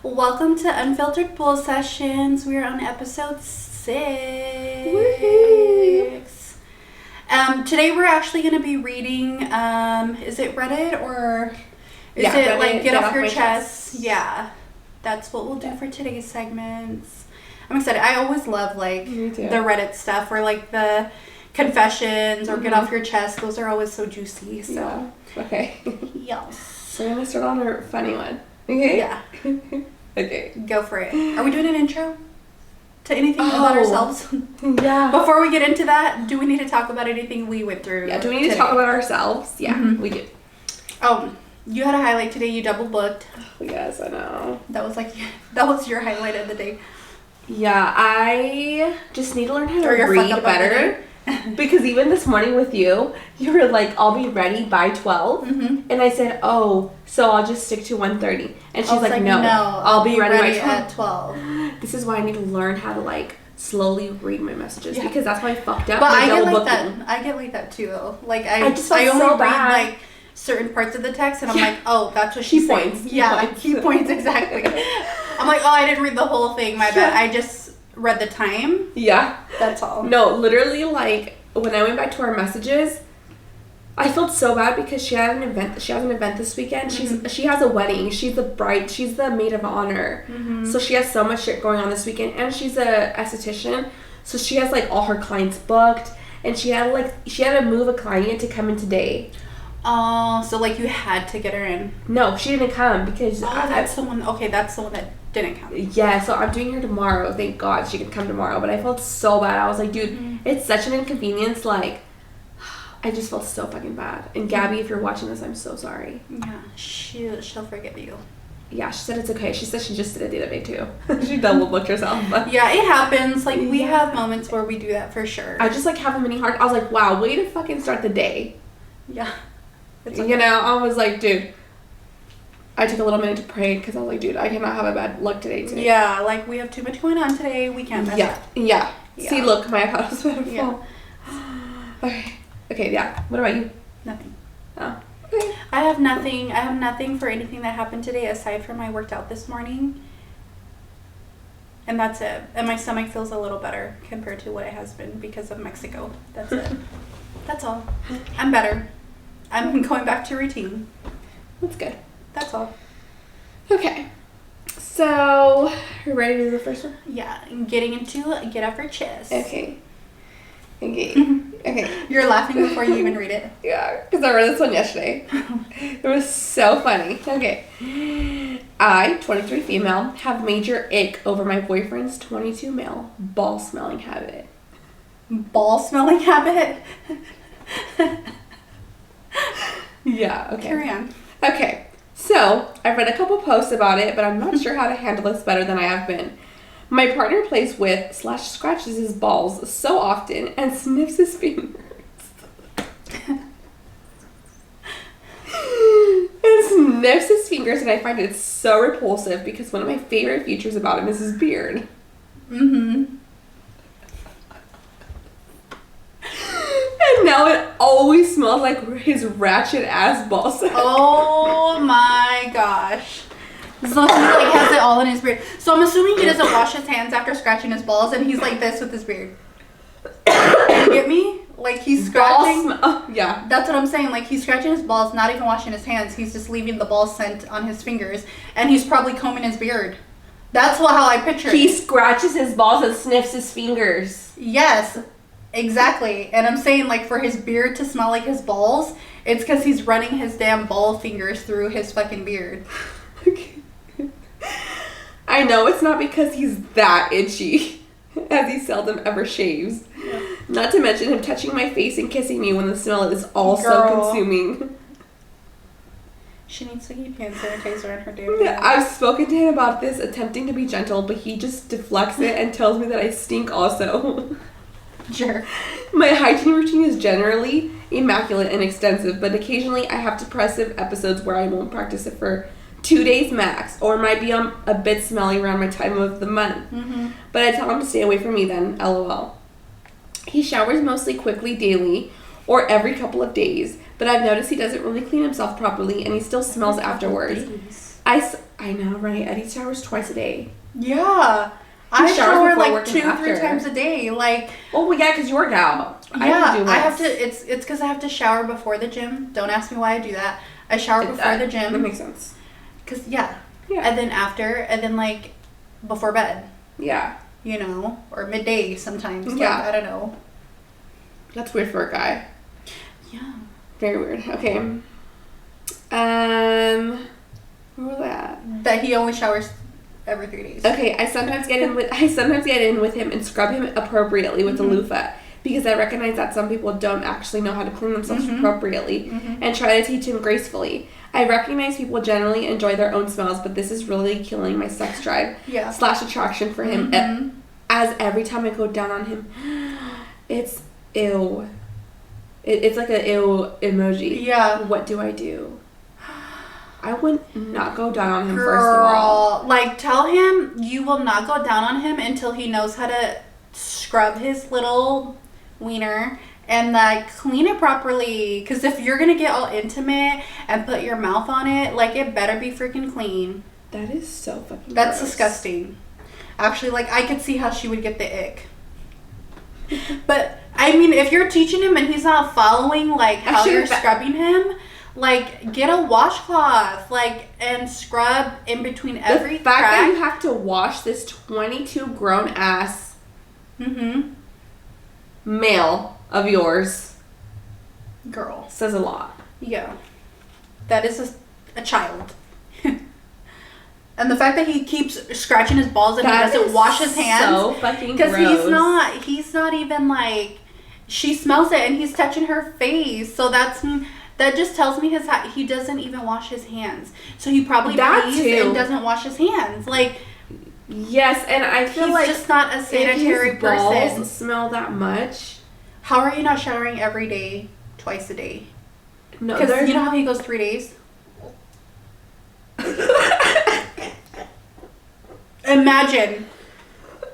Welcome to Unfiltered Pool Sessions. We're on episode 6. Woohoo! Today we're actually going to be reading, is it Reddit or is it Reddit, like Get Off Your My Chest? Yeah, that's what we'll do for today's segments. I'm excited. I always love like the Reddit stuff or like the confessions or Get Off Your Chest. Those are always so juicy. So yeah. Okay. Yes. We're going to start on our funny one. Okay? Yeah. Okay. Go for it. Are we doing an intro to anything about ourselves? Yeah. Before we get into that, do we need to talk about anything we went through? Yeah, do we need to talk about ourselves? Yeah, we do. Oh, you had a highlight today. You double booked. Oh, yes, I know. That was your highlight of the day. Yeah, I just need to learn how to Or read better. Because even this morning with you were like, I'll be ready by 12. Mm-hmm. And I said, oh, so I'll just stick to 1:30. And she's like, no, I'll be ready by 12. at 12. This is why I need to learn how to like slowly read my messages because that's why I fucked up. But I get like that too though. Like I only read like certain parts of the text and I'm like, oh, that's what she's saying. Key points exactly. I'm like, oh, I didn't read the whole thing, my bad. I just read the time. Yeah. That's all. No, literally like when I went back to our messages, I felt so bad because she had an event. She has an event this weekend. She has a wedding. She's the bride. She's the maid of honor. Mm-hmm. So she has so much shit going on this weekend, and she's a esthetician. So she has like all her clients booked, and she had to move a client to come in today. Oh, so like you had to get her in? No, she didn't come because that's the one. Okay, that's the one that didn't come. Yeah, so I'm doing her tomorrow. Thank God she can come tomorrow. But I felt so bad. I was like, dude, it's such an inconvenience. Like, I just felt so fucking bad. And Gabby, if you're watching this, I'm so sorry. Yeah, she'll forgive you. Yeah, she said it's okay. She said she just did it the other day too. She double booked herself. But yeah, it happens. Like we have moments where we do that for sure. I just like have a mini heart. I was like, wow, way to fucking start the day. Yeah. Okay. You know, I was like, dude. I took a little minute to pray because I was like, dude, I cannot have a bad luck today. Yeah, like we have too much going on today. We can't mess up. Yeah. See, look, my iPad is beautiful. Yeah. Okay, yeah. What about you? Nothing. Oh. Okay. I have nothing. I have nothing for anything that happened today aside from I worked out this morning. And that's it. And my stomach feels a little better compared to what it has been because of Mexico. That's it. That's all. I'm better. I'm going back to routine. That's good. That's all. Okay. So, you ready to do the first one? Yeah, getting into Get Off Your Chest. Okay. You're laughing before you even read it. Yeah, because I read this one yesterday. It was so funny. Okay. I, 23 female, have major ick over my boyfriend's 22 male ball smelling habit. Ball smelling habit? Yeah, okay. Carry on. Okay. So, I've read a couple posts about it, but I'm not sure how to handle this better than I have been. My partner plays with / scratches his balls so often and sniffs his fingers. And I find it so repulsive because one of my favorite features about him is his beard. Mm-hmm. And now it always smells like his ratchet ass ball sack. Oh my gosh. So he like has it all in his beard. So I'm assuming he doesn't wash his hands after scratching his balls and he's like this with his beard. You get me? Like he's scratching. Yeah. That's what I'm saying. Like he's scratching his balls, not even washing his hands. He's just leaving the ball scent on his fingers and he's probably combing his beard. That's how I picture it. He scratches his balls and sniffs his fingers. Yes. Exactly. And I'm saying like for his beard to smell like his balls, it's because he's running his damn ball fingers through his fucking beard. I know it's not because he's that itchy, as he seldom ever shaves. Yeah. Not to mention him touching my face and kissing me when the smell is also consuming. She needs to keep hand sanitizer in her damn hand. I've spoken to him about this, attempting to be gentle, but he just deflects it and tells me that I stink also. Sure. My hygiene routine is generally immaculate and extensive, but occasionally I have depressive episodes where I won't practice it for 2 days max, or might be a bit smelly around my time of the month. Mm-hmm. But I tell him to stay away from me then, LOL. He showers mostly quickly daily, or every couple of days, but I've noticed he doesn't really clean himself properly, and he still smells afterwards. I I know, right? Eddie showers twice a day. Yeah. I showers shower before like work and 2-3 after. times a day. Like, Oh, well, yeah, because you work out. yeah, I have to. It's because I have to shower before the gym. Don't ask me why I do that. I shower before the gym. That makes sense. Cause yeah, and then after, and then like before bed. Yeah. You know, or midday sometimes. Yeah. Like, I don't know. That's weird for a guy. Yeah. Very weird. Okay. Where was that? That he only showers every 3 days. Okay, I sometimes get in with him and scrub him appropriately with a loofah because I recognize that some people don't actually know how to clean themselves appropriately and try to teach him gracefully. I recognize people generally enjoy their own smells, but this is really killing my sex drive / attraction for him. As every time I go down on him, it's ew. It's like an ew emoji. Yeah. What do I do? I would not go down on him, Girl, first of all. Like, tell him you will not go down on him until he knows how to scrub his little wiener and, like, clean it properly. Because if you're going to get all intimate and put your mouth on it, like, it better be freaking clean. That is so fucking That's gross. disgusting. Actually, like, I could see how she would get the ick. But, I mean, if you're teaching him and he's not following, like, how you're scrubbing him... Like, get a washcloth, like, and scrub in between every The fact crack. that you have to wash this 22 grown ass male of yours, girl, says a lot. Yeah, that is a child. And the fact that he keeps scratching his balls and that he doesn't wash his hands, so fucking gross. Because he's not even like, she smells it and he's touching her face, so that just tells me he doesn't even wash his hands. So he probably pees and doesn't wash his hands. Like, yes, and I feel he's like just not a sanitary if his balls person. Smell that much. How are you not showering every day, twice a day? No, because you know how he goes 3 days. Imagine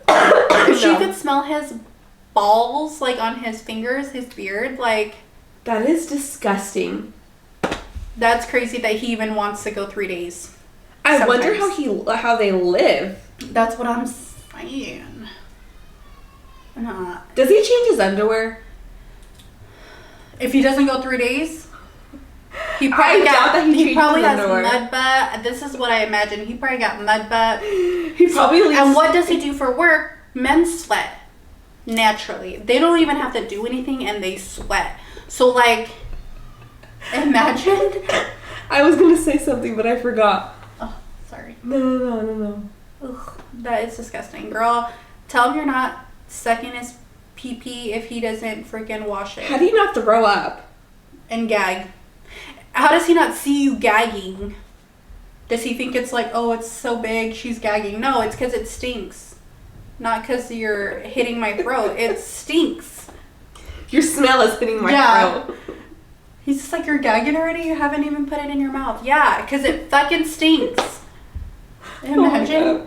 if she could smell his balls, like, on his fingers, his beard, like. That is disgusting. That's crazy that he even wants to go 3 days. I wonder how they live. That's what I'm saying. Does he change his underwear? If he doesn't go 3 days, he probably has mud butt. This is what I imagine. He probably got mud butt. He probably leaves. And what does he do for work? Men sweat naturally. They don't even have to do anything, and they sweat. So, like, imagine. I was gonna say something, but I forgot. Oh, sorry. No. Ugh, that is disgusting, girl. Tell him you're not sucking his pee-pee if he doesn't freaking wash it. How do you not throw up? And gag. How does he not see you gagging? Does he think it's like, oh, it's so big, she's gagging? No, it's because it stinks. Not because you're hitting my throat. It stinks. Your smell is hitting my throat. He's just like, you're gagging already? You haven't even put it in your mouth. Yeah, because it fucking stinks. Imagine.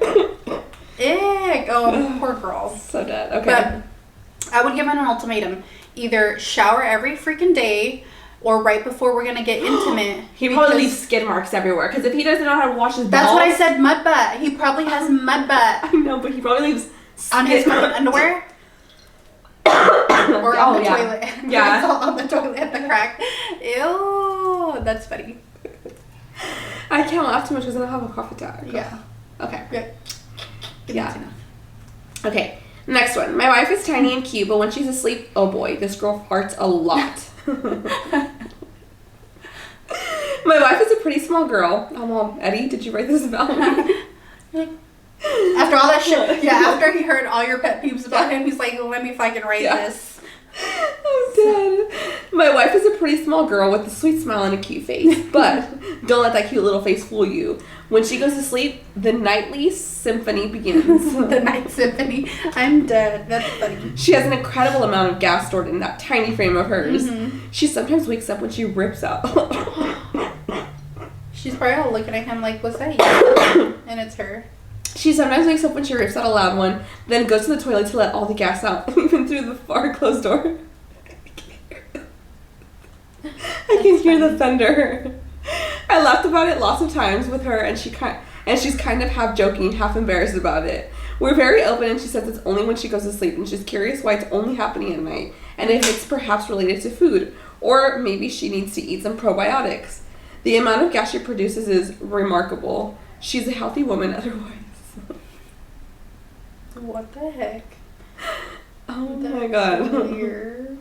Ick. Oh, poor girl. So dead. Okay. But I would give him an ultimatum. Either shower every freaking day or right before we're going to get intimate. He probably leaves skid marks everywhere. Because if he doesn't know how to wash his balls. That's what I said, mud butt. He probably has mud butt. I know, but he probably leaves on his underwear. Or on the toilet. Yeah. On the toilet at the crack. Ew. That's funny. I can't laugh too much because I don't have a coffee tag. Yeah. Okay. Good. Yeah. Okay. Next one. My wife is tiny and cute, but when she's asleep, oh boy, this girl farts a lot. My wife is a pretty small girl. Oh, Mom, Eddie, did you write this about me? After all that shit, after he heard all your pet peeves about him, he's like, let me fucking write this. I'm dead. My wife is a pretty small girl with a sweet smile and a cute face, but don't let that cute little face fool you. When she goes to sleep, the nightly symphony begins. The night symphony. I'm dead. That's funny. She has an incredible amount of gas stored in that tiny frame of hers. She sometimes wakes up when she rips out. She's probably looking at him like, was that you? And it's her. She sometimes wakes up when she rips out a loud one, then goes to the toilet to let all the gas out, even through the far closed door. I can hear the thunder. I laughed about it lots of times with her, and and she's kind of half joking, half embarrassed about it. We're very open, and she says it's only when she goes to sleep, and she's curious why it's only happening at night, and if it's perhaps related to food, or maybe she needs to eat some probiotics. The amount of gas she produces is remarkable. She's a healthy woman otherwise. What the heck? Oh my god. Weird.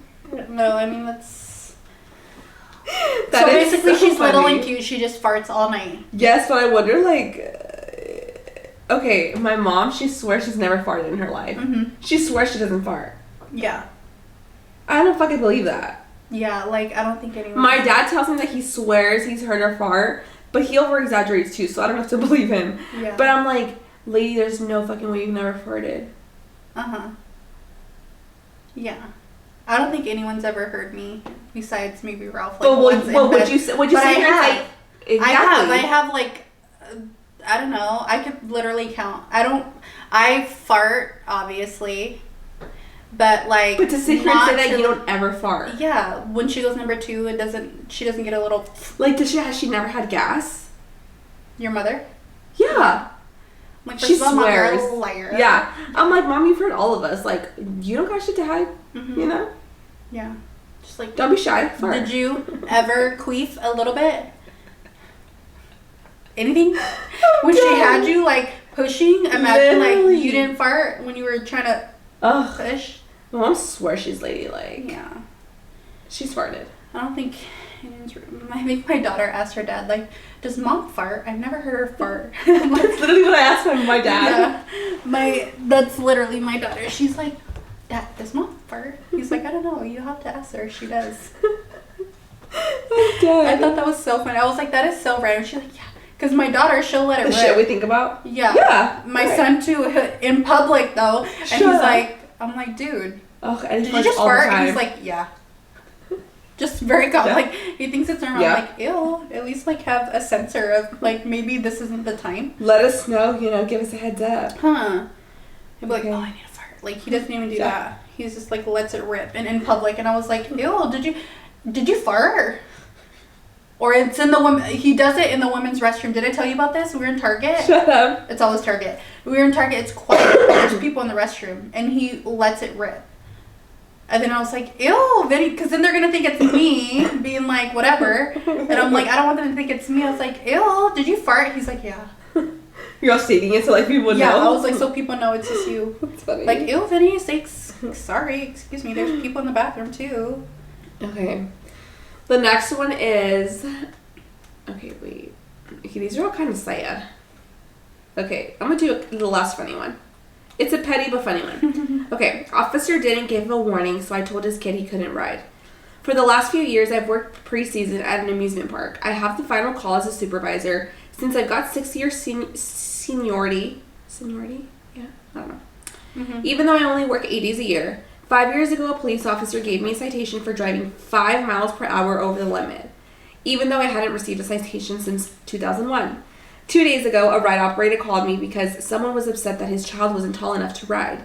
No, I mean, that's... That so is basically so she's funny. little and cute. She just farts all night. Yes, but I wonder, like... okay, my mom, she swears she's never farted in her life. Mm-hmm. She swears she doesn't fart. Yeah. I don't fucking believe that. Yeah, like, I don't think anyone... My dad tells me that he swears he's heard her fart, but he over-exaggerates too, so I don't have to believe him. Yeah. But I'm like, lady, there's no fucking way you've never farted. Uh-huh. Yeah. I don't think anyone's ever heard me, besides maybe Ralph. Like, But once in would bed. you say But your I parents have. like... Exactly. I have like, I don't know. I could literally count. I fart, obviously. But like... But to sit here and say that you don't ever fart. Yeah. When she goes number 2, she doesn't get a little... Like, has she never had gas? Your mother? Yeah. Like, She first of all, Mom, you're swears. a liar. Yeah. I'm like, Mom, you've heard all of us. Like, you don't got shit to hide. Mm-hmm. You know? Yeah. Just like... Don't be shy. Fart. Did you ever queef a little bit? Anything? When she had you, like, pushing, imagine, Literally. like, you didn't fart when you were trying to Ugh. push. My mom swears she's ladylike. Yeah. She's farted. I don't think... I think my daughter asked her dad, like, does Mom fart? I've never heard her fart. I'm like, That's literally what I asked my dad. Yeah. That's literally my daughter. She's like, Dad, does Mom fart? He's like, I don't know. You have to ask her. She does. I'm dead. I thought that was so funny. I was like, that is so random. She's like, yeah. Because my daughter, she'll let it The rip. shit we think about? Yeah. Yeah. My right. son, too, in public, though. And Shut he's up. like, I'm like, dude, Ugh, and did he you just farts all the fart? And time. he's like, yeah. Just very calm. Yeah. Like, he thinks it's normal. Yeah. I'm like, ew. At least, like, have a sensor of, like, maybe this isn't the time. Let us know, give us a heads up. Huh. He'd be like, Okay. oh, I need a fart. Like, he doesn't even do Yeah. that. He's just, like, lets it rip. And in public. And I was like, ew, did you fart? Or it's in the women. He does it in the women's restroom. Did I tell you about this? We were in Target. Shut up. It's always Target. We were in Target. It's quiet. But there's people in the restroom. And he lets it rip. And then I was like, ew, because then they're going to think it's me being like, whatever. And I'm like, I don't want them to think it's me. I was like, ew, did you fart? He's like, yeah. You're all stating it so like people Yeah, know. I was like, so people know it's just you. That's funny. Like, ew, Vinny, sorry, excuse me, there's people in the bathroom too. Okay. The next one is... Okay, wait. Okay, these are all kind of sad. Okay, I'm going to do the last funny one. It's a petty but funny one. Okay, officer didn't give a warning, so I told his kid he couldn't ride. For the last few years, I've worked preseason at an amusement park. I have the final call as a supervisor since I've got 6 years seniority. Seniority? Yeah, I don't know. Mm-hmm. Even though I only work 8 days a year. 5 years ago, a police officer gave me a citation for driving 5 miles per hour over the limit, even though I hadn't received a citation since 2001. 2 days ago, a ride operator called me because someone was upset that his child wasn't tall enough to ride.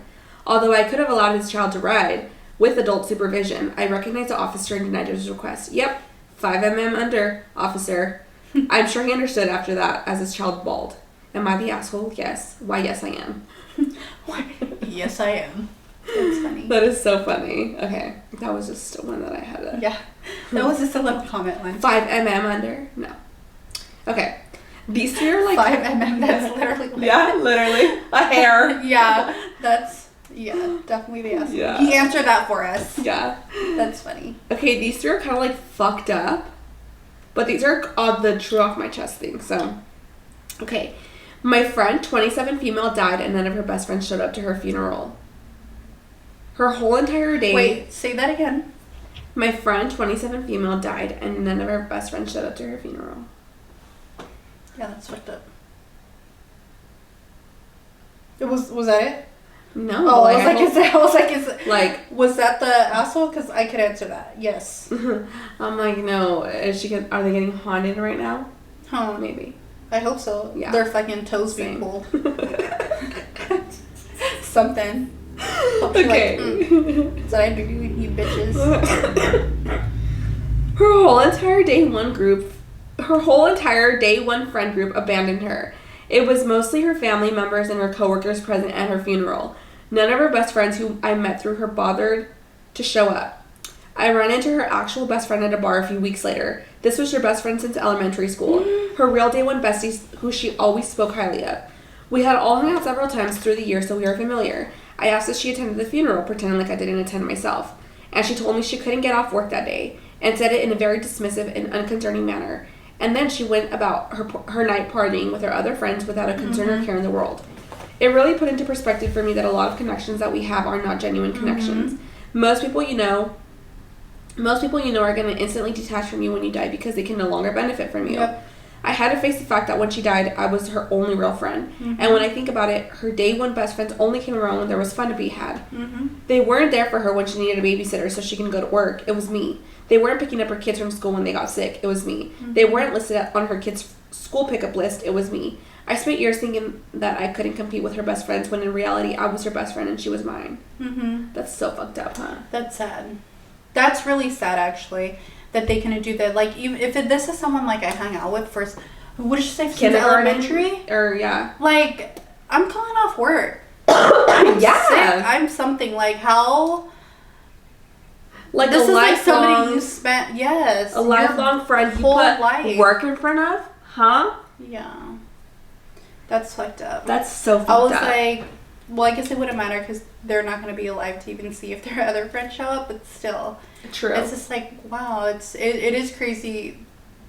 Although I could have allowed his child to ride with adult supervision, I recognized the officer and denied his request. Yep, 5 mm under, officer. I'm sure he understood after that, as his child bawled. Am I the asshole? Yes. Why, yes, I am. Yes, I am. That's funny. That is so funny. Okay, that was just one that I had to... Yeah, that was just a little comment one. 5 mm under? No. Okay. These 3 are like... 5 mm, that's literally like... Yeah, literally. A hair. Yeah, that's... Yeah, definitely the asshole. Yeah. He answered that for us. Yeah. That's funny. Okay, these 3 are kind of like fucked up. But these are the true off my chest thing, so... Okay. My friend, 27 female, died and none of her best friends showed up to her funeral. Her whole entire day... Wait, say that again. My friend, 27 female, died and none of her best friends showed up to her funeral. Yeah, that's fucked up. Was that it? No. Oh, like, is it? Like... Was that the asshole? Because I could answer that. Yes. I'm like, no. Are they getting haunted right now? Huh. Maybe. I hope so. Yeah. Their fucking toes being Same. pulled. Something. Hope she Okay. like, that's what I do, you bitches. Her whole entire day one friend group abandoned her. It was mostly her family members and her coworkers present at her funeral. None of her best friends who I met through her bothered to show up. I ran into her actual best friend at a bar a few weeks later. This was her best friend since elementary school. Her real day one bestie who she always spoke highly of. We had all hung out several times through the year, so we were familiar. I asked if she attended the funeral, pretending like I didn't attend myself. And she told me she couldn't get off work that day, and said it in a very dismissive and unconcerning manner. And then she went about her night partying with her other friends without a concern or care in the world. It really put into perspective for me that a lot of connections that we have are not genuine connections. Most people you know are going to instantly detach from you when you die because they can no longer benefit from you. Yep. I had to face the fact that when she died, I was her only real friend. And when I think about it, her day one best friends only came around when there was fun to be had. They weren't there for her when she needed a babysitter so she can go to work. It was me. They weren't picking up her kids from school when they got sick. It was me. They weren't listed on her kids' school pickup list. It was me. I spent years thinking that I couldn't compete with her best friends when in reality I was her best friend and she was mine. That's so fucked up, huh? That's sad. That's really sad, actually, that they can do that. Like, even if this is someone like I hung out with for, what did you say, since elementary? Or yeah. Like, I'm calling off work. I'm sick. I'm something. Like, how? Like this a is like somebody lifelong, you spent, yes, a lifelong friend you whole put life. Work in front of, huh? Yeah, that's fucked up. That's so fucked up. I was like, well, I guess it wouldn't matter because they're not going to be alive to even see if their other friends show up. But still, true. It's just like, wow, it is crazy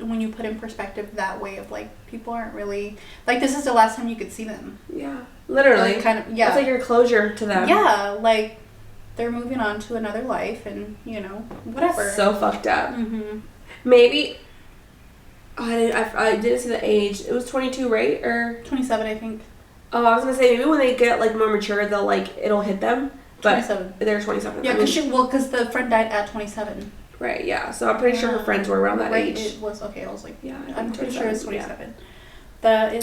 when you put in perspective that way of like people aren't really like this is the last time you could see them. Yeah, literally. Like, kind of, yeah. It's like your closure to them. Yeah, like. They're moving on to another life and, you know, whatever. That's so fucked up. Maybe, I didn't see the age. It was 22, right? Or 27, I think. Oh, I was going to say, maybe when they get, like, more mature, they'll, like, it'll hit them. But 27. They're 27. Yeah, because the friend died at 27. Right, yeah. So I'm pretty sure her friends were around that age. It was, okay, I was like, yeah, I'm pretty sure it's 27. Yeah. That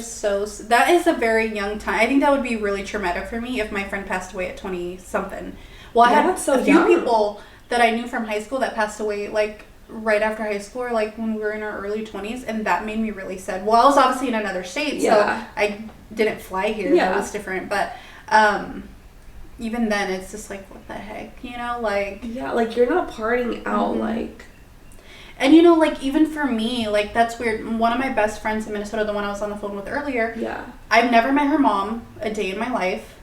is a very young time. I think that would be really traumatic for me if my friend passed away at 20-something. Well, I had a few people that I knew from high school that passed away, like, right after high school or, like, when we were in our early 20s, and that made me really sad. Well, I was obviously in another state, so I didn't fly here. Yeah. That was different. But even then, it's just like, what the heck, you know? Like... Yeah, like, you're not partying out, like... And, you know, like, even for me, like, that's weird. One of my best friends in Minnesota, the one I was on the phone with earlier, I've never met her mom a day in my life.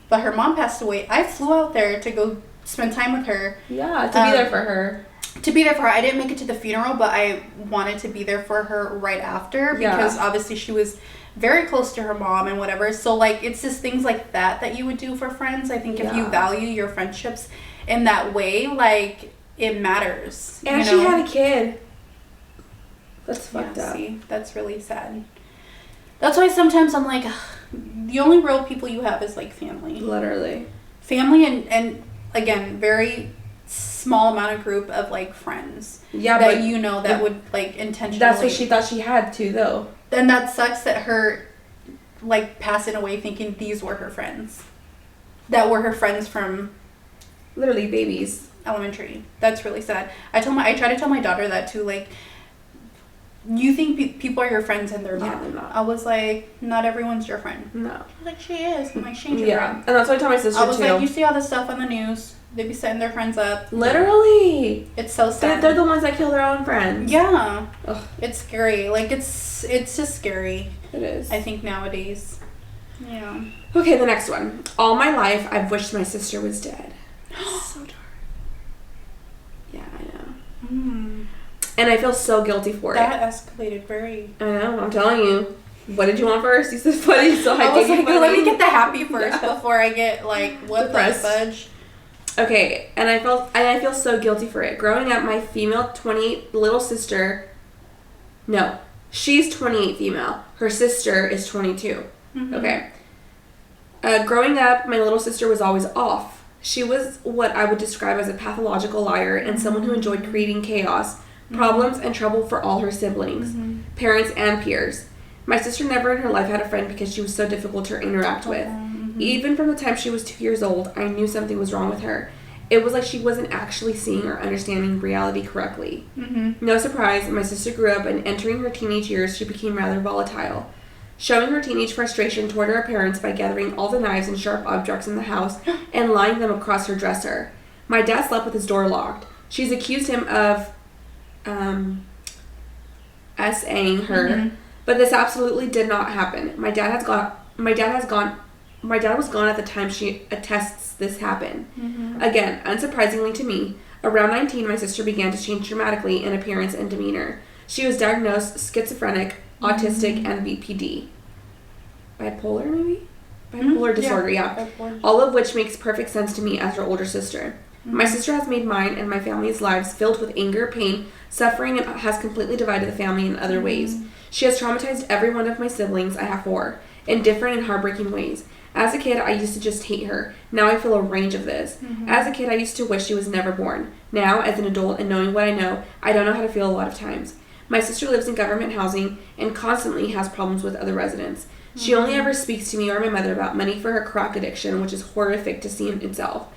But her mom passed away. I flew out there to go spend time with her. Yeah, to be there for her. To be there for her. I didn't make it to the funeral, but I wanted to be there for her right after. Because obviously she was very close to her mom and whatever. So, like, it's just things like that you would do for friends. I think if you value your friendships in that way, like, it matters. And she had a kid. That's fucked up. See, that's really sad. That's why sometimes I'm like... The only real people you have is, like, family. Literally. Family and again, very small amount of group of, like, friends. Yeah, that but... you know that would, like, intentionally... That's what she thought she had, too, though. And that sucks that her, like, passing away thinking these were her friends. That were her friends from... Literally babies. Elementary. That's really sad. I try to tell my daughter that, too, like... You think people are your friends and they're not. Yeah, they're not. I was like, not everyone's your friend. No. Like, she is. I'm like, she ain't your friend. And that's what I told my sister, too. I was like, you see all this stuff on the news. They be setting their friends up. Literally. It's so sad. They're the ones that kill their own friends. Yeah. Ugh. It's scary. Like, it's just scary. It is. I think nowadays. Yeah. Okay, the next one. All my life, I've wished my sister was dead. So dark. Yeah, I know. And I feel so guilty for it. That escalated very... I know, I'm telling you. What did you want first? You said funny, so I was like, let me get the happy first before I get, like, what depressed. The fudge. Okay, and I feel so guilty for it. Growing up, my female 28 little sister... No, she's 28 female. Her sister is 22. Okay. Growing up, my little sister was always off. She was what I would describe as a pathological liar and someone who enjoyed creating chaos, problems, and trouble for all her siblings, parents, and peers. My sister never in her life had a friend because she was so difficult to interact with. Even from the time she was 2 years old, I knew something was wrong with her. It was like she wasn't actually seeing or understanding reality correctly. No surprise, my sister grew up, and entering her teenage years, she became rather volatile. showing her teenage frustration toward her parents by gathering all the knives and sharp objects in the house and lying them across her dresser. My dad slept with his door locked. She's accused him of S.A.ing her, but this absolutely did not happen. My dad was gone at the time she attests this happened. Again, unsurprisingly to me, around 19, my sister began to change dramatically in appearance and demeanor. She was diagnosed schizophrenic, autistic, and BPD. Bipolar, maybe? Bipolar disorder, yeah. Bipolar. All of which makes perfect sense to me as her older sister. My sister has made mine and my family's lives filled with anger, pain, suffering, and has completely divided the family in other ways. She has traumatized every one of my siblings, I have 4, in different and heartbreaking ways. As a kid, I used to just hate her. Now I feel a range of this. As a kid, I used to wish she was never born. Now, as an adult and knowing what I know, I don't know how to feel a lot of times. My sister lives in government housing and constantly has problems with other residents. She only ever speaks to me or my mother about money for her crack addiction, which is horrific to see in itself.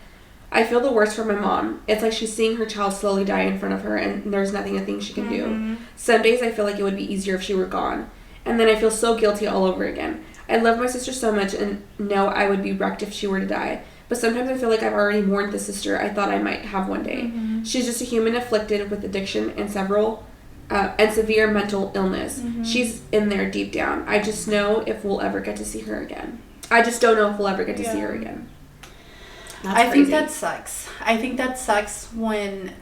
I feel the worst for my mom. It's like she's seeing her child slowly die in front of her and there's nothing a thing she can do. Some days I feel like it would be easier if she were gone. And then I feel so guilty all over again. I love my sister so much and know I would be wrecked if she were to die. But sometimes I feel like I've already mourned the sister I thought I might have one day. She's just a human afflicted with addiction and severe mental illness. She's in there deep down. I just know if we'll ever get to see her again. I just don't know if we'll ever get to see her again. I think that sucks. I think that sucks when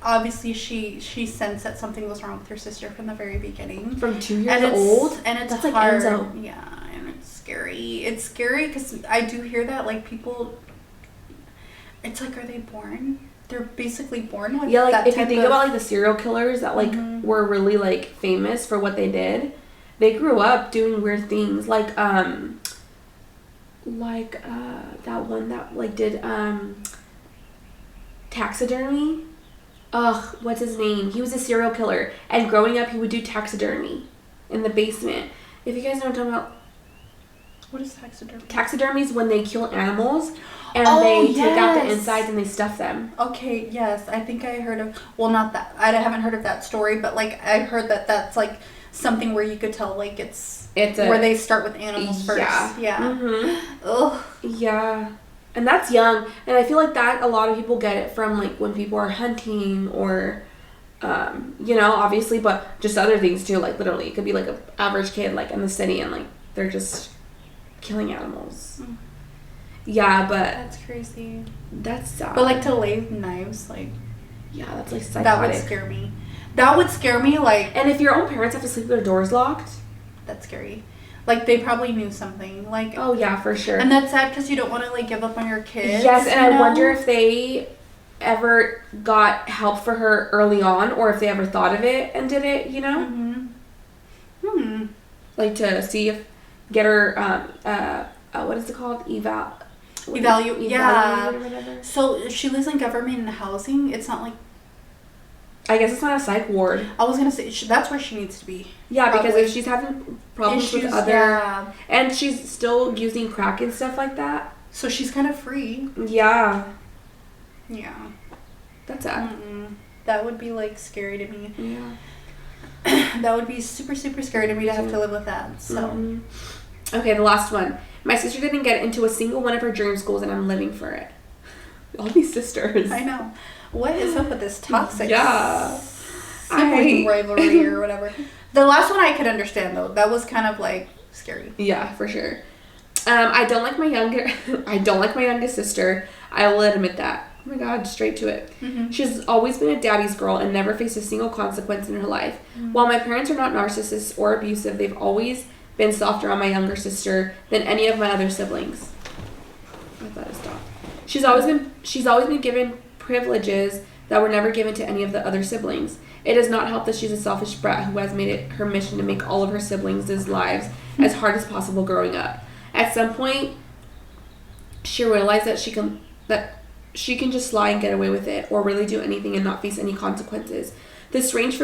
obviously she sensed that something was wrong with her sister from the very beginning. From 2 years old? And it's That's hard. Like Enzo. Yeah, and it's scary. It's scary because I do hear that, like, people, it's like, are they born? They're basically born with like, that if you think about, like, the serial killers that, like, were really, like, famous for what they did, they grew up doing weird things. Like that one that, like, did, taxidermy. Ugh, what's his name? He was a serial killer. And growing up, he would do taxidermy in the basement. If you guys know what I'm talking about. What is taxidermy? Taxidermy is when they kill animals and they take out the insides and they stuff them. Okay, yes. I think I heard of, well, not that. I haven't heard of that story, but, like, I heard that that's, like, something where you could tell, like, it's where they start with animals first. Yeah. Ugh. Yeah. And that's young. And I feel like that a lot of people get it from, like, when people are hunting or, obviously, but just other things too. Like, literally, it could be, like, an average kid, like, in the city and, like, they're just killing animals. Yeah, but... That's crazy. That's sad. But, like, to lay knives, like... Yeah, that's, like, psychotic. That would scare me. That would scare me, like... And if your own parents have to sleep with their doors locked... That's scary. Like, they probably knew something. Like... Oh, yeah, for sure. And that's sad because you don't want to, like, give up on your kids. Yes, and I wonder if they ever got help for her early on or if they ever thought of it and did it, you know? Like, to see if... Get her, what is it called? Evaluate, yeah. Or whatever. So, she lives in government housing. It's not like... I guess it's not a psych ward. I was going to say, that's where she needs to be. Yeah, probably. Because if she's having problems with other... Yeah. And she's still using crack and stuff like that. So, she's kind of free. Yeah. Yeah. That's sad. That would be, like, scary to me. Yeah. That would be super, super scary to me to have to live with that. So, Okay, the last one. My sister didn't get into a single one of her dream schools, and I'm living for it. All these sisters. I know. What is up with this toxic sibling rivalry or whatever? The last one I could understand though. That was kind of like scary. Yeah, for sure. I don't like my youngest sister. I will admit that. Oh my God, straight to it. She's always been a daddy's girl and never faced a single consequence in her life. While my parents are not narcissists or abusive, they've always been softer on my younger sister than any of my other siblings. I thought it stopped. She's always been given privileges that were never given to any of the other siblings. It does not help that she's a selfish brat who has made it her mission to make all of her siblings' lives as hard as possible growing up. At some point, she realized that she can just lie and get away with it, or really do anything and not face any consequences. This ranged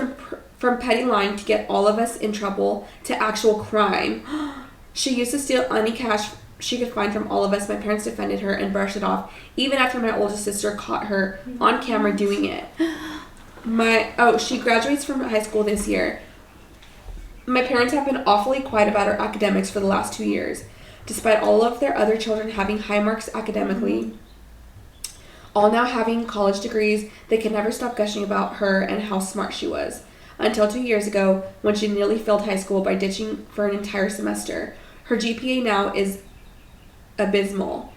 from petty lying to get all of us in trouble to actual crime. She used to steal any cash she could find from all of us. My parents defended her and brushed it off, even after my oldest sister caught her on camera doing it. She graduates from high school this year. My parents have been awfully quiet about our academics for the last 2 years. Despite all of their other children having high marks academically, all now having college degrees, they could never stop gushing about her and how smart she was. Until 2 years ago, when she nearly failed high school by ditching for an entire semester. Her GPA now is abysmal.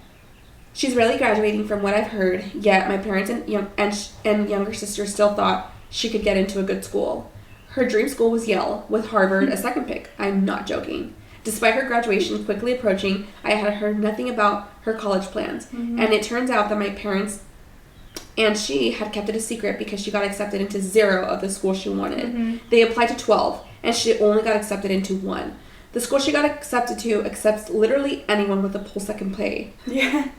She's rarely graduating from what I've heard, yet my parents and younger sister still thought she could get into a good school. Her dream school was Yale, with Harvard a second pick. I'm not joking. Despite her graduation quickly approaching, I had heard nothing about her college plans. And it turns out that my parents and she had kept it a secret because she got accepted into 0 of the schools she wanted. They applied to 12, and she only got accepted into 1. The school she got accepted to accepts literally anyone with a post-second pay. Yeah.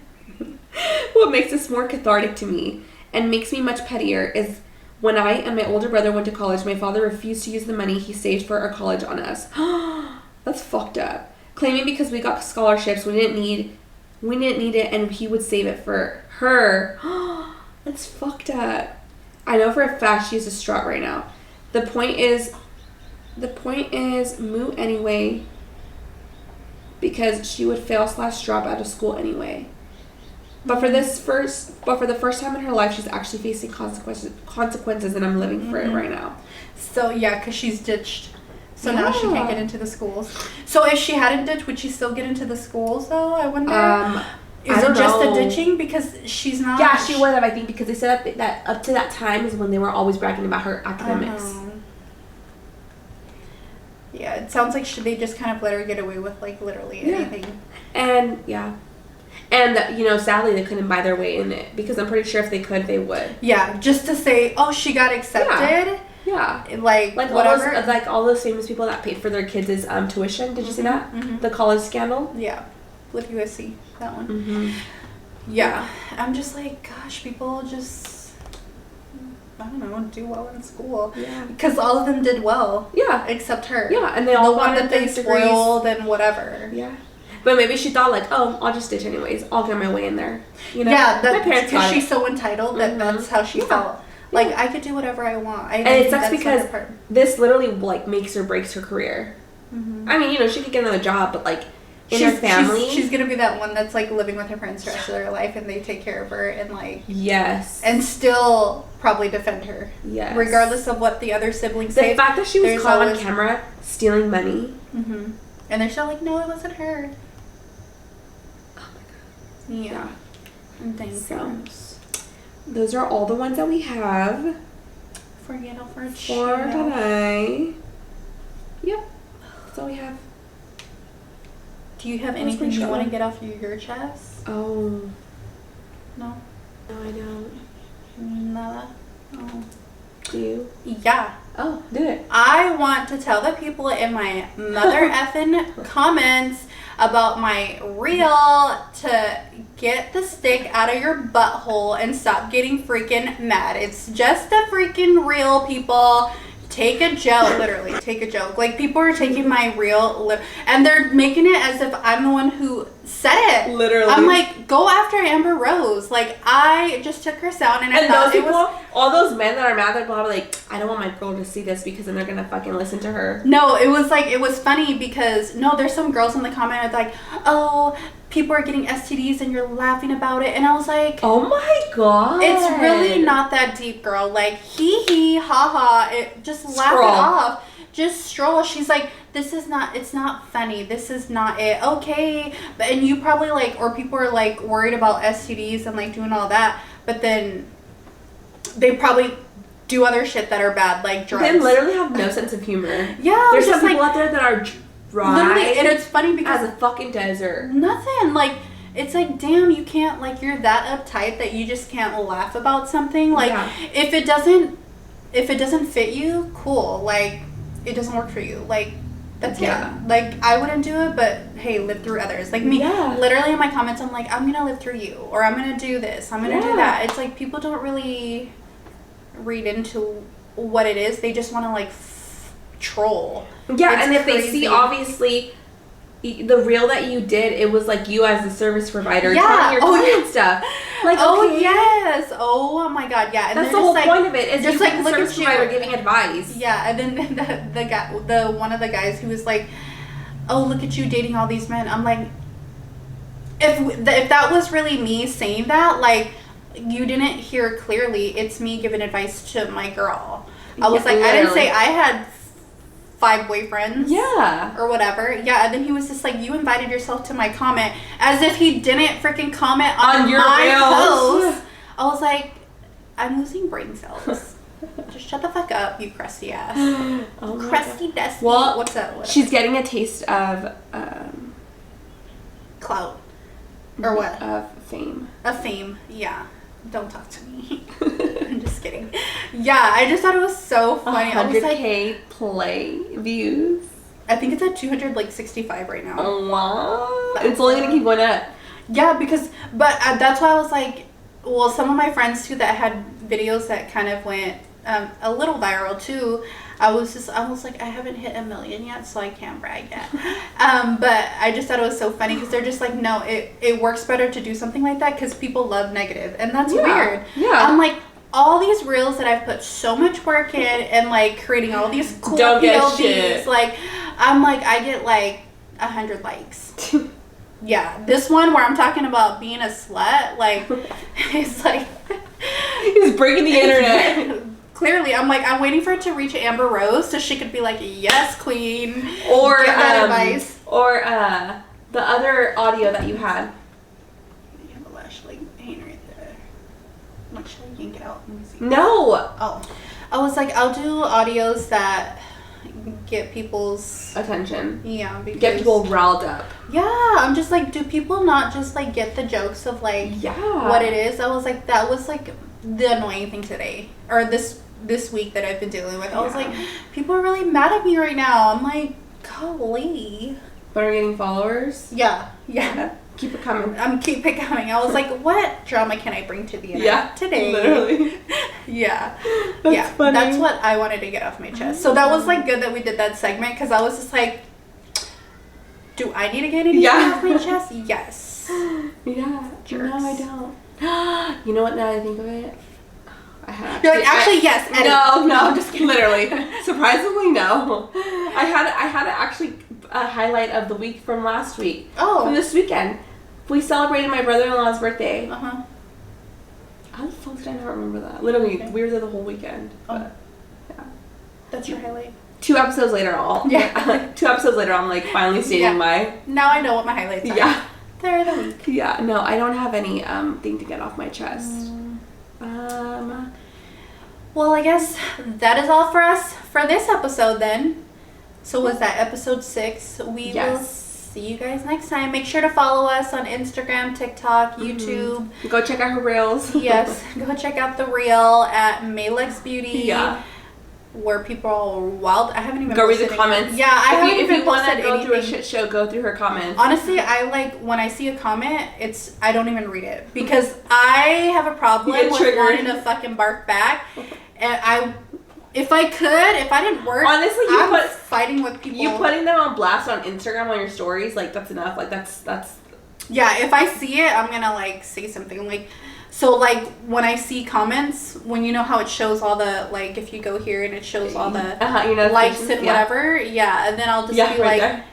What makes this more cathartic to me and makes me much pettier is when I and my older brother went to college, my father refused to use the money he saved for our college on us. That's fucked up. Claiming because we got scholarships, we didn't need it, and he would save it for her. That's fucked up. I know for a fact she's distraught right now. The point is, moot anyway, because she would fail/drop out of school anyway. But for the first time in her life, she's actually facing consequences, and I'm living for it right now. So yeah, because she's ditched. So now she can't get into the schools. So if she hadn't ditched, would she still get into the schools though? I wonder. Is it just the ditching because she's not? Yeah, she would have. I think because they said that up to that time is when they were always bragging about her academics. Yeah, it sounds like they just kind of let her get away with like literally anything. And sadly they couldn't buy their way in it because I'm pretty sure if they could, they would. Yeah, just to say, oh, she got accepted. Yeah. Like whatever. All those famous people that paid for their kids' tuition. Did you see that? The college scandal. Yeah, with USC, that one. Yeah, I'm just like, gosh, people just, I don't know, do well in school. Yeah. Because all of them did well. Yeah. Except her. Yeah, and they all the one that they spoiled and whatever. Yeah. But maybe she thought like, oh, I'll just ditch anyways. I'll get my way in there. You know? Yeah, my parents because she's so entitled that that's how she felt. Like, I could do whatever I want. And it sucks because this literally like makes or breaks her career. I mean, she could get another job, but like in her family, she's gonna be that one that's like living with her parents the rest of their life, and they take care of her and like and still probably defend her. Yes, regardless of what the other siblings say. The fact that she was caught on camera stealing money, and they're still like, no, it wasn't her. Oh my god. Yeah. And thanks. So, those are all the ones that we have for today. Yep, that's all we have. Do you have anything you want to get off your chest? Oh. No? No, I don't. Nada? Oh. Do you? Yeah. Oh, do it. I want to tell the people in my mother effing comments about my reel to get the stick out of your butthole and stop getting freaking mad. It's just a freaking reel, people. Take a joke, literally. Take a joke. Like, people are taking my reel and they're making it as if I'm the one who said it. Literally. I'm like, go after Amber Rose. Like, I just took her sound and I thought those people, all those men that are mad, they're probably like, I don't want my girl to see this because then they're gonna fucking listen to her. No, it was funny because, there's some girls in the comment like, oh, people are getting STDs and you're laughing about it. And I was like, oh my god. It's really not that deep, girl. Like, hee, ha, it just laugh it off. Just stroll. She's like, it's not funny. This is not it. Okay. And you probably or people are like worried about STDs and like doing all that. But then they probably do other shit that are bad, like drugs. They literally have no sense of humor. Yeah. There's some people out there that are dry. Literally, and it's funny because as a fucking desert. Nothing. Like, it's like, damn, you can't, you're that uptight that you just can't laugh about something. Like, if it doesn't fit you, cool. Like, it doesn't work for you. Like, that's it. Like, I wouldn't do it, but hey, live through others. Like me, literally in my comments, I'm like, I'm gonna live through you, or I'm gonna do this, I'm gonna do that. It's like people don't really read into what it is. They just want to troll. Yeah, it's and if crazy. They see obviously the reel that you did, it was like you as the service provider telling your client stuff. Like, oh okay. yes, oh my god, yeah. And That's the they're whole just point of it. Is just you like like look service at you. provider giving advice. Yeah, and then the guy, one of the guys who was like, oh, look at you dating all these men. I'm like, if that was really me saying that, like, you didn't hear clearly. It's me giving advice to my girl. I was like, I didn't say I had 5 boyfriends. Yeah. Or whatever. Yeah, and then he was just like, you invited yourself to my comment, as if he didn't freaking comment on your my reels. post. I was like, I'm losing brain cells. Just shut the fuck up, you crusty ass. Oh Crusty, dusty. Well, what's up? She's getting a taste of clout. Or what? Of fame. Of fame, yeah. Don't talk to me. I'm just kidding. Yeah, I just thought it was so funny. 100K play views. I think it's at 265 right now. Oh wow! It's only gonna keep going up. Yeah, but that's why I was like, well, some of my friends too that had videos that kind of went a little viral too. I was like, I haven't hit 1 million yet, so I can't brag yet. But I just thought it was so funny because they're just like, no, it works better to do something like that because people love negative, and that's weird. Yeah. I'm like, all these reels that I've put so much work in and like creating all these cool Don't get PLDs, shit. like, I'm like, I get like 100 likes. Yeah, this one where I'm talking about being a slut, like, it's like, he's breaking the internet. Clearly, I'm like, I'm waiting for it to reach Amber Rose so she could be like, yes, queen. Or give that advice. Or the other audio that you had. You have a lash like hanging right there. Like, should I yank it out? Let me see. No. Oh, I was like, I'll do audios that get people's attention. Yeah, because get people riled up. Yeah, I'm just like, do people not just like get the jokes of like what it is? I was like, that was like the annoying thing today or this week that I've been dealing with. I was like, people are really mad at me right now. I'm like, golly. But are getting followers? Yeah. Keep it coming. Keep it coming. I was like, what drama can I bring to the internet today? Literally. That's funny. That's what I wanted to get off my chest. So that was like good that we did that segment because I was just like, do I need to get anything off my chest? Yes. Yeah. Jerks. No, I don't. You know what? Now that I think of it, I had. You're like, actually, yes. Edit. No, just kidding. Literally. Surprisingly, no. I had actually a highlight of the week from last week. Oh. From this weekend. We celebrated my brother-in-law's birthday. Uh-huh. How the fuck did I not remember that? Literally, we were there the whole weekend. But, yeah. That's your highlight. 2 episodes later, 2 episodes later, I'm like finally stating my. Now I know what my highlights are. Yeah. They're the week. Yeah. No, I don't have any thing to get off my chest. Well, I guess that is all for us for this episode then. So was that episode 6? We will see you guys next time. Make sure to follow us on Instagram, TikTok, YouTube. Go check out her reels. Yes, go check out the reel at Malex Beauty. Yeah. Where people are wild. I haven't even go read the comments. Yeah, I haven't even if you want posted to go anything. through a shit show, go through her comments. Honestly, I like when I see a comment, I don't even read it because I have a problem with wanting to fucking bark back, and if I didn't work, honestly, I'm fighting with people. You putting them on blast on Instagram on your stories, like that's enough. Like that's. Yeah, if I see it, I'm gonna like say something like. So, like, when I see comments, when you know how it shows all the, like, if you go here and it shows all the likes and whatever, and then I'll just be like, there.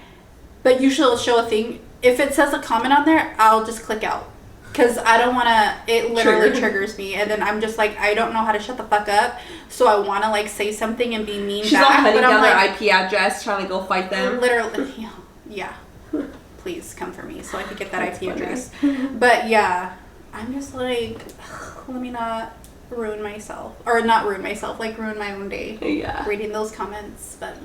But usually it'll show a thing. If it says a comment on there, I'll just click out. Because I don't want to, it literally triggers me. And then I'm just like, I don't know how to shut the fuck up. So I want to, like, say something and be mean back. She's all hunting down their IP address, trying to go fight them. Literally, yeah. Please come for me so I could get that IP address. But, yeah. I'm just like, let me not ruin myself. Or not ruin myself, like ruin my own day. Yeah. Reading those comments, but.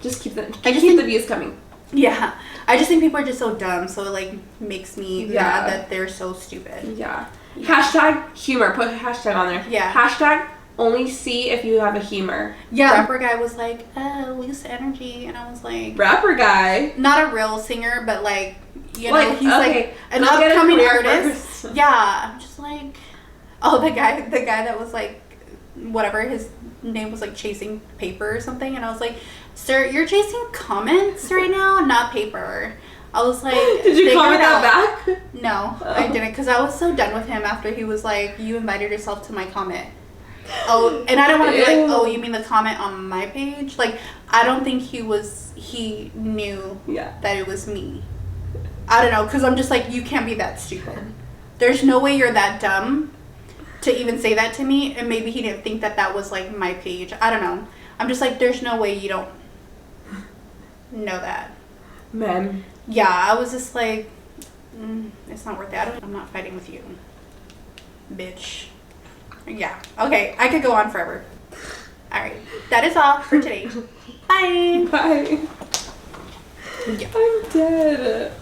Just keep the views coming. Yeah. I just think people are just so dumb, so it like makes me mad that they're so stupid. Yeah. Hashtag humor. Put hashtag on there. Yeah. Hashtag only see if you have a humor. Yeah. Rapper guy was like, loose energy. And I was like. Rapper guy? Not a real singer, but like. You know, like, he's like an upcoming artist. First. Yeah, I'm just like, oh, the guy that was like, whatever, his name was like Chasing Paper or something, and I was like, sir, you're chasing comments right now, not paper. I was like, did you comment that back? No, No, I didn't, because I was so done with him after he was like, you invited yourself to my comment. Oh, and I don't want to be like, oh, you mean the comment on my page? Like, I don't think he knew that it was me. I don't know, because I'm just like, you can't be that stupid. There's no way you're that dumb to even say that to me, and maybe he didn't think that was, like, my page. I don't know. I'm just like, there's no way you don't know that. Man. Yeah, I was just like, it's not worth it. I'm not fighting with you, bitch. Yeah. Okay, I could go on forever. All right. That is all for today. Bye. Bye. Yeah. I'm dead.